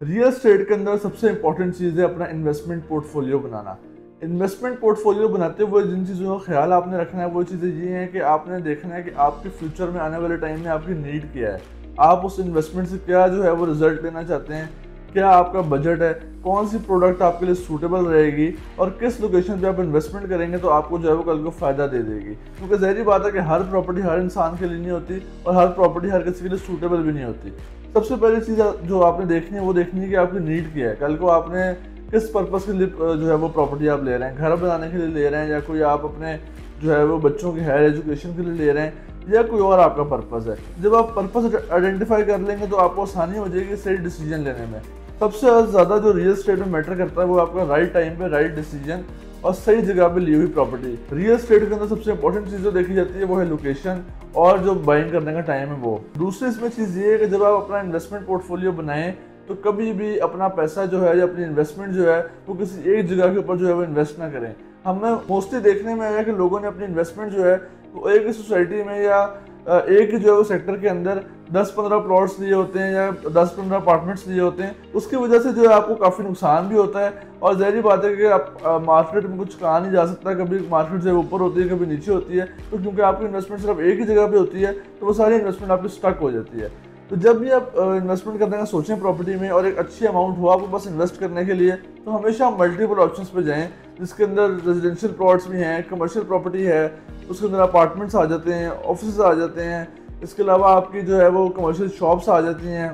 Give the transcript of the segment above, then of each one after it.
Real estate के अंदर सबसे इंपॉर्टेंट चीज़ है अपना इन्वेस्टमेंट पोर्टफोलियो बनाना। इन्वेस्टमेंट पोर्टफोलियो बनाते हुए जिन चीज़ों का ख्याल आपने रखना है वो चीज़ें ये हैं कि आपने देखना है कि आपके फ्यूचर में आने वाले टाइम में आपकी नीड क्या है, आप उस इन्वेस्टमेंट से क्या जो है वो रिजल्ट लेना चाहते हैं, क्या आपका बजट है, कौन सी प्रोडक्ट आपके लिए सूटेबल रहेगी और किस लोकेशन पे आप इन्वेस्टमेंट करेंगे तो आपको जो है वो कल को फ़ायदा दे देगी। क्योंकि ज़ाहिर बात है कि हर प्रॉपर्टी हर इंसान के लिए नहीं होती और हर प्रॉपर्टी हर किसी के लिए सूटेबल भी नहीं होती। सबसे पहली चीज़ जो आपने देखनी है वो देखनी है कि आपकी नीड क्या है, कल को आपने किस पर्पज़ के लिए जो है वो प्रॉपर्टी आप ले रहे हैं, घर बनाने के लिए ले रहे हैं या कोई आप अपने जो है वो बच्चों की हायर एजुकेशन के लिए ले रहे हैं या कोई और आपका पर्पज़ है। जब आप पर्पज़ आइडेंटिफाई कर लेंगे तो आपको आसानी हो जाएगी सही डिसीजन लेने में। सबसे ज़्यादा जो रियल एस्टेट में मैटर करता है वो आपका राइट टाइम पे राइट डिसीजन और सही जगह पे ली हुई प्रॉपर्टी। रियल एस्टेट के अंदर सबसे इंपॉर्टेंट चीज़ जो देखी जाती है वो है लोकेशन और जो बाइंग करने का टाइम है वो। दूसरी इसमें चीज़ ये है कि जब आप अपना इन्वेस्टमेंट पोर्टफोलियो बनाएं तो कभी भी अपना पैसा जो है या अपनी इन्वेस्टमेंट जो है वो किसी एक जगह के ऊपर जो है वो इन्वेस्ट ना करें। हमें मोस्टली देखने में आया कि लोगों ने अपनी इन्वेस्टमेंट जो है वो एक ही सोसाइटी में या एक ही जो है वो सेक्टर के अंदर 10-15 प्लॉट्स लिए होते हैं या 10-15 अपार्टमेंट्स लिए होते हैं। उसकी वजह से जो है आपको काफ़ी नुकसान भी होता है और ज़ाहिर बात है कि आप मार्केट में कुछ कहा नहीं जा सकता, कभी मार्केट जो है ऊपर होती है कभी नीचे होती है। तो क्योंकि आपकी इन्वेस्टमेंट सिर्फ एक ही जगह पे होती है तो वो सारी इन्वेस्टमेंट आपकी स्टक हो जाती है। तो जब भी आप इन्वेस्टमेंट करने का सोचें प्रॉपर्टी में और एक अच्छी अमाउंट हो आपको बस इन्वेस्ट करने के लिए, तो हमेशा मल्टीपल ऑप्शंस पे जाएं जिसके अंदर रेजिडेंशियल प्लॉट्स भी हैं, कमर्शियल प्रॉपर्टी है, उसके अंदर अपार्टमेंट्स आ जाते हैं, ऑफिस आ जाते हैं, इसके अलावा आपकी जो है वो कमर्शियल शॉप्स आ जाती हैं,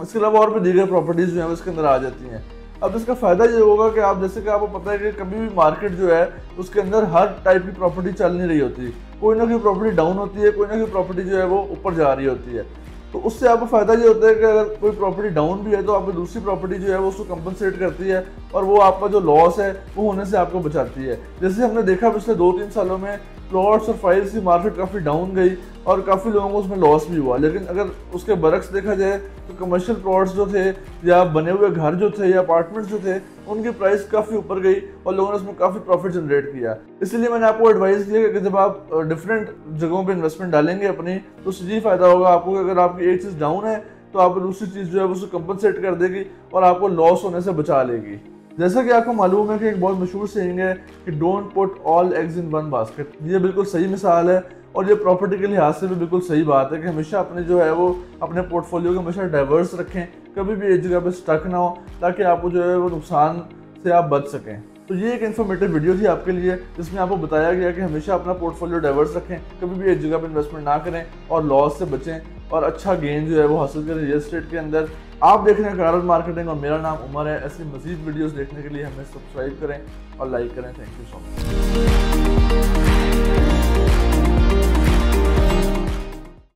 इसके अलावा और भी दीगर प्रॉपर्टीज़ जो हैं उसके अंदर आ जाती हैं। अब इसका फ़ायदा ये होगा कि आप जैसे कि आपको पता है कि कभी भी मार्केट जो है उसके अंदर हर टाइप की प्रॉपर्टी चल नहीं रही होती, कोई ना कोई प्रॉपर्टी डाउन होती है, कोई ना कोई प्रॉपर्टी जो है वो ऊपर जा रही होती है। तो उससे आपको फ़ायदा ये होता है कि अगर कोई प्रॉपर्टी डाउन भी है तो आपकी दूसरी प्रॉपर्टी जो है वो उसको कंपनसेट करती है और वो आपका जो लॉस है वो होने से आपको बचाती है। जैसे हमने देखा पिछले 2-3 सालों में प्लॉट्स और फाइल्स की मार्केट काफ़ी डाउन गई और काफ़ी लोगों को उसमें लॉस भी हुआ, लेकिन अगर उसके बरक्स देखा जाए तो कमर्शियल प्लॉट्स जो थे या बने हुए घर जो थे या अपार्टमेंट्स जो थे उनकी प्राइस काफ़ी ऊपर गई और लोगों ने उसमें काफ़ी प्रॉफिट जनरेट किया। इसलिए मैंने आपको एडवाइस दिया कि जब आप डिफरेंट जगहों पे इन्वेस्टमेंट डालेंगे अपनी तो उससे ये फ़ायदा होगा आपको कि अगर आपकी एक चीज़ डाउन है तो आप दूसरी चीज़ जो है उसको कंपनसेट कर देगी और आपको लॉस होने से बचा लेगी। जैसा कि आपको मालूम है कि एक बहुत मशहूर सेइंग है कि don't put all eggs in one basket. ये बिल्कुल सही मिसाल है और ये प्रॉपर्टी के लिहाज से भी बिल्कुल सही बात है कि हमेशा अपने जो है वो अपने पोर्टफोलियो को हमेशा डाइवर्स रखें, कभी भी एक जगह पे स्टक ना हो ताकि आपको जो है वो नुकसान से आप बच सकें। तो ये एक इन्फॉर्मेटिव वीडियो थी आपके लिए जिसमें आपको बताया गया कि हमेशा अपना पोर्टफोलियो डाइवर्स रखें, कभी भी एक जगह पर इन्वेस्टमेंट ना करें और लॉस से बचें और अच्छा गेन जो है वो हासिल करें रियल एस्टेट के अंदर। आप देख रहे हैं कारल मार्केटिंग और मेरा नाम उमर है। ऐसी मजीद वीडियोस देखने के लिए हमें सब्सक्राइब करें और लाइक करें। Thank you so much.